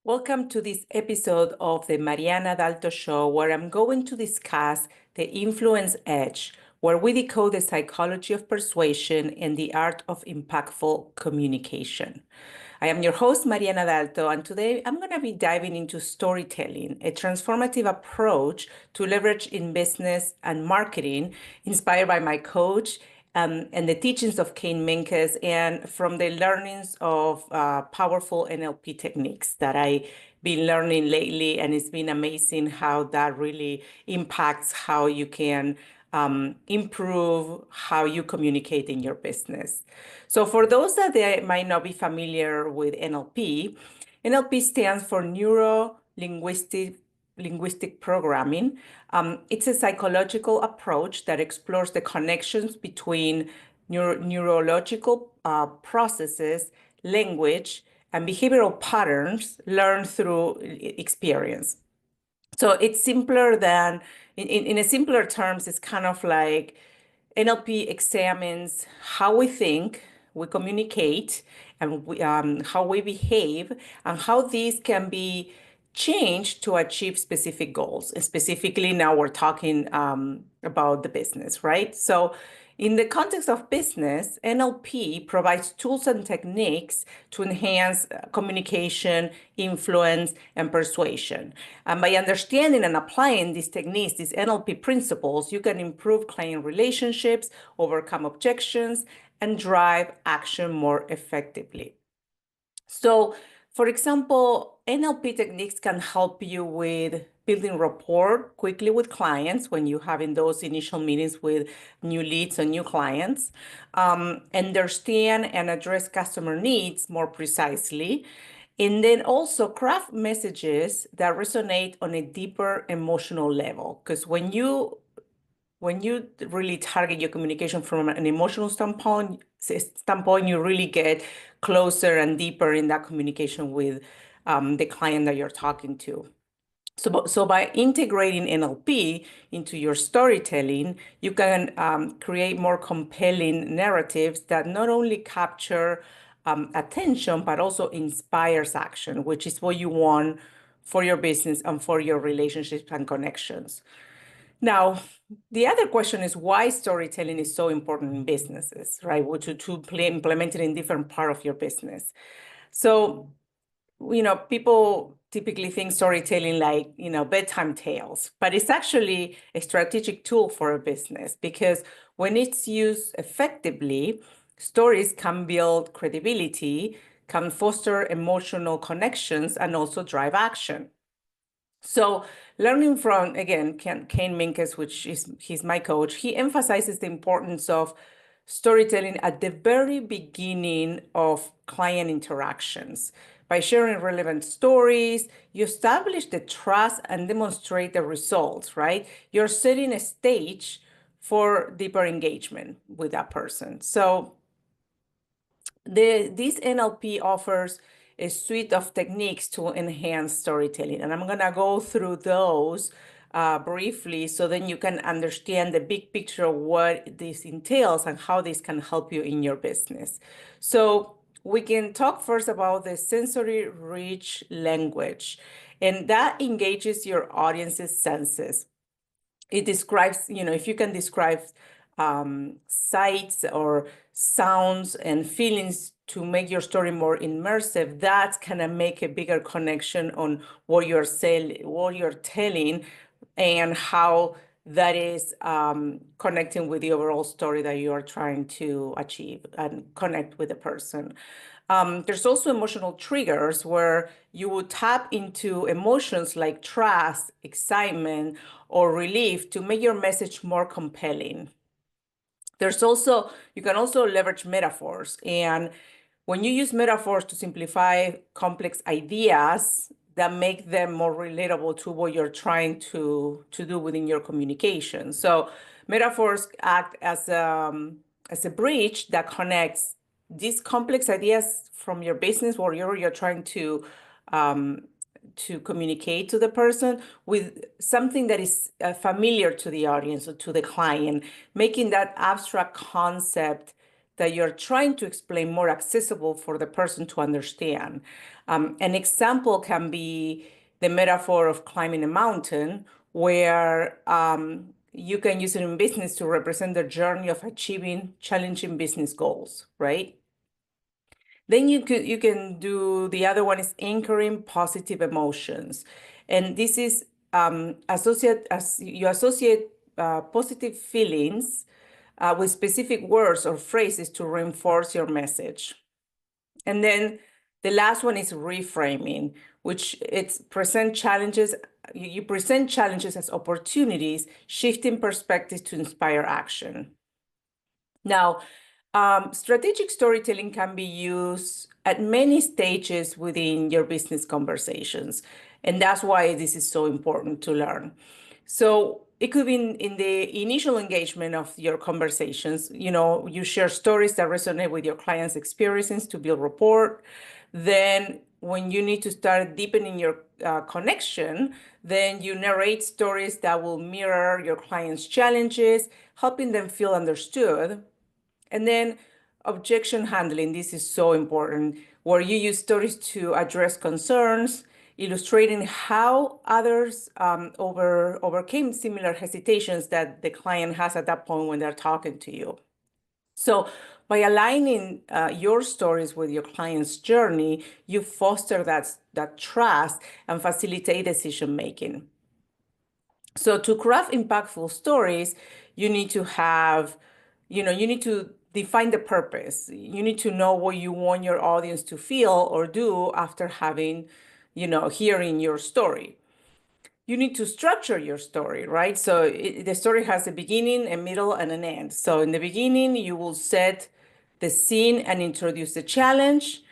Welcome to this episode of the Mariana Dalto Show, where I'm going to discuss the influence edge, where we decode the psychology of persuasion and the art of impactful communication. I am your host, Mariana Dalto, and today I'm going to be diving into storytelling, a transformative approach to leverage in business and marketing, inspired by my coach and the teachings of Kane Menkes and from the learnings of powerful NLP techniques that I've been learning lately. And it's been amazing how that really impacts how you can improve how you communicate in your business. So for those that they might not be familiar with NLP, NLP stands for linguistic programming. It's a psychological approach that explores the connections between neurological processes, language, and behavioral patterns learned through experience. So it's simpler than, in a simpler terms, it's kind of like NLP examines how we think, we communicate, and how we behave, and how these can be changed to achieve specific goals. And specifically, now we're talking about the business, right? So in the context of business, NLP provides tools and techniques to enhance communication, influence, and persuasion. And by understanding and applying these techniques, these NLP principles, you can improve client relationships, overcome objections, and drive action more effectively. So, for example, NLP techniques can help you with building rapport quickly with clients when you're having those initial meetings with new leads and new clients, understand and address customer needs more precisely, and then also craft messages that resonate on a deeper emotional level. Because when you really target your communication from an emotional standpoint, you really get closer and deeper in that communication with the client that you're talking to. So by integrating NLP into your storytelling, you can create more compelling narratives that not only capture attention, but also inspires action, which is what you want for your business and for your relationships and connections. Now, the other question is why storytelling is so important in businesses, right? Implement it in different part of your business. So, people typically think storytelling like, bedtime tales, but it's actually a strategic tool for a business because when it's used effectively, stories can build credibility, can foster emotional connections, and also drive action. So learning from, again, Kane Menkes, he's my coach, he emphasizes the importance of storytelling at the very beginning of client interactions. By sharing relevant stories, you establish the trust and demonstrate the results, right? You're setting a stage for deeper engagement with that person. So this NLP offers a suite of techniques to enhance storytelling. And I'm going to go through those briefly so then you can understand the big picture of what this entails and how this can help you in your business. So we can talk first about the sensory rich language, and that engages your audience's senses. It describes, if you can describe sights or sounds and feelings to make your story more immersive, that's gonna make a bigger connection on what you're telling and how that is connecting with the overall story that you are trying to achieve and connect with the person. There's also emotional triggers where you would tap into emotions like trust, excitement, or relief to make your message more compelling. You can also leverage metaphors. And when you use metaphors to simplify complex ideas that make them more relatable to what you're trying to do within your communication. So metaphors act as a bridge that connects these complex ideas from your business or you're trying to communicate to the person with something that is familiar to the audience or to the client, making that abstract concept that you're trying to explain more accessible for the person to understand. An example can be the metaphor of climbing a mountain, where you can use it in business to represent the journey of achieving challenging business goals, right? Then you can do the other one is anchoring positive emotions, and this is you associate positive feelings with specific words or phrases to reinforce your message. And then the last one is reframing, which it's present challenges. You present challenges as opportunities, shifting perspectives to inspire action. Now, strategic storytelling can be used at many stages within your business conversations, and that's why this is so important to learn. So it could be in the initial engagement of your conversations. You share stories that resonate with your client's experiences to build rapport. Then when you need to start deepening your connection, then you narrate stories that will mirror your client's challenges, helping them feel understood. And then objection handling, this is so important, where you use stories to address concerns, illustrating how others overcame similar hesitations that the client has at that point when they're talking to you. So by aligning your stories with your client's journey, you foster that trust and facilitate decision making. So to craft impactful stories, you need to have, you need to define the purpose. You need to know what you want your audience to feel or do after having, hearing your story. You need to structure your story, right? So the story has a beginning, a middle, and an end. So in the beginning, you will set the scene and introduce the challenge.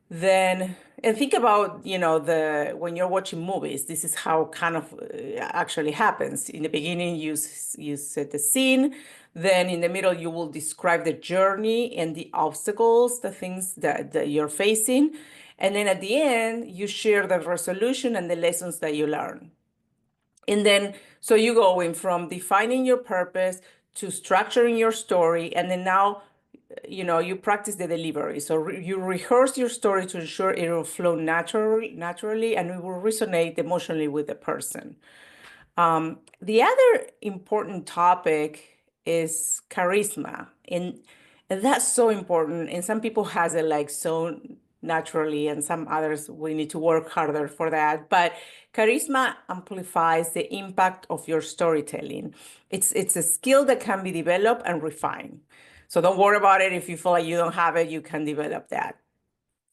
Then, and think about, when you're watching movies, this is how kind of actually happens. In the beginning, you set the scene. Then in the middle, you will describe the journey and the obstacles, the things that you're facing. And then at the end, you share the resolution and the lessons that you learn. And then, so you go in from defining your purpose to structuring your story. And then now, you practice the delivery. So you rehearse your story to ensure it will flow naturally, and it will resonate emotionally with the person. The other important topic is charisma. And that's so important. And some people has it like so naturally, and some others we need to work harder for that. But charisma amplifies the impact of your storytelling. It's a skill that can be developed and refined. So don't worry about it. If you feel like you don't have it, you can develop that.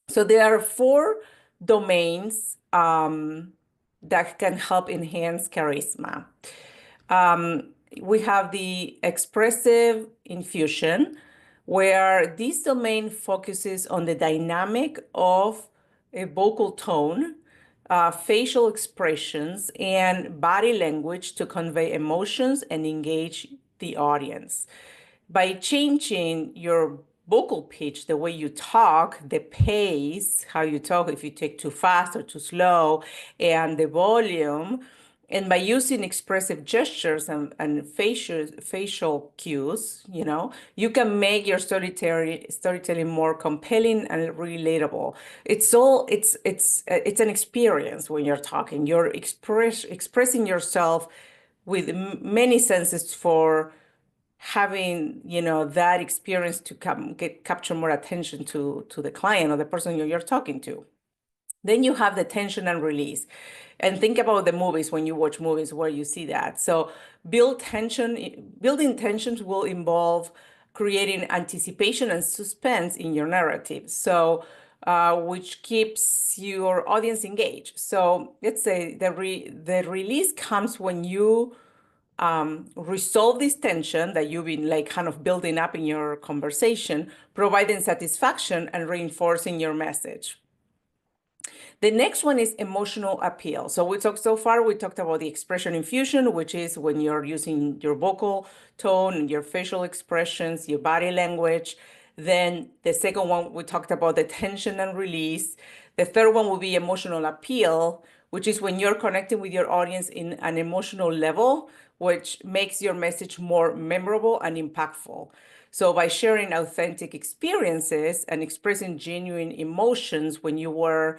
So there are 4 domains that can help enhance charisma. We have the expressive infusion, where this domain focuses on the dynamic of a vocal tone, facial expressions, and body language to convey emotions and engage the audience. By changing your vocal pitch, the way you talk, the pace, how you talk, if you take too fast or too slow, and the volume, and by using expressive gestures and facial cues, you can make your storytelling more compelling and relatable. It's an experience when you're talking. You're expressing yourself with many senses for having that experience to capture more attention to the client or the person you're talking to. Then you have the tension and release. And think about the movies, when you watch movies, where you see that. So building tensions will involve creating anticipation and suspense in your narrative. So which keeps your audience engaged. So let's say the release comes when you resolve this tension that you've been like kind of building up in your conversation, providing satisfaction and reinforcing your message. The next one is emotional appeal. So we talked about the expression infusion, which is when you're using your vocal tone, your facial expressions, your body language. Then the second one, we talked about the tension and release. The third one will be emotional appeal, which is when you're connecting with your audience in an emotional level, which makes your message more memorable and impactful. So by sharing authentic experiences and expressing genuine emotions when you were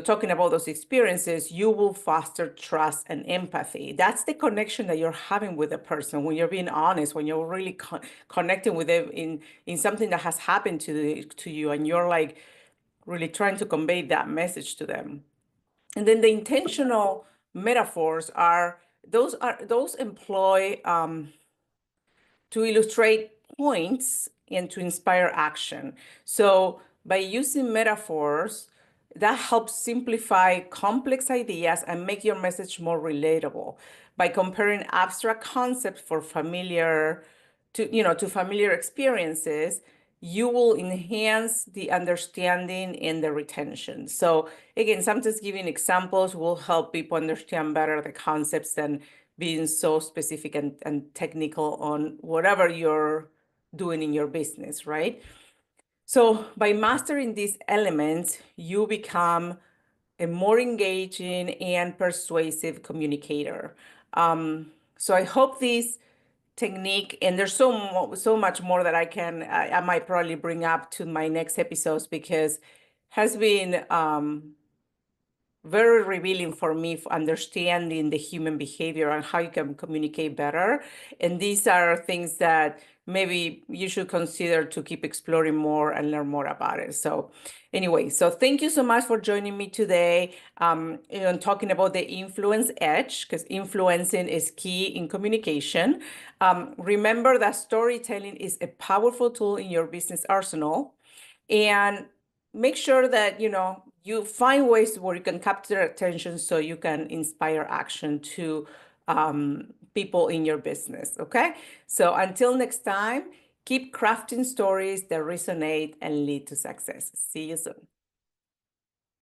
talking about those experiences, you will foster trust and empathy. That's the connection that you're having with a person when you're being honest, when you're really connecting with them in something that has happened to you, and you're like really trying to convey that message to them. And then the intentional metaphors those employ to illustrate points and to inspire action. So by using metaphors, that helps simplify complex ideas and make your message more relatable. By comparing abstract concepts to familiar experiences, you will enhance the understanding and the retention. So again, sometimes giving examples will help people understand better the concepts than being so specific and technical on whatever you're doing in your business, right? So by mastering these elements, you become a more engaging and persuasive communicator. So I hope this technique, and there's so much more that I might probably bring up to my next episodes, because has been very revealing for me for understanding the human behavior and how you can communicate better. And these are things that maybe you should consider to keep exploring more and learn more about it. So anyway, so thank you so much for joining me today talking about the influence edge, because influencing is key in communication. Remember that storytelling is a powerful tool in your business arsenal. And make sure that you find ways where you can capture attention so you can inspire action to people in your business. Okay, so until next time, keep crafting stories that resonate and lead to success. See you soon.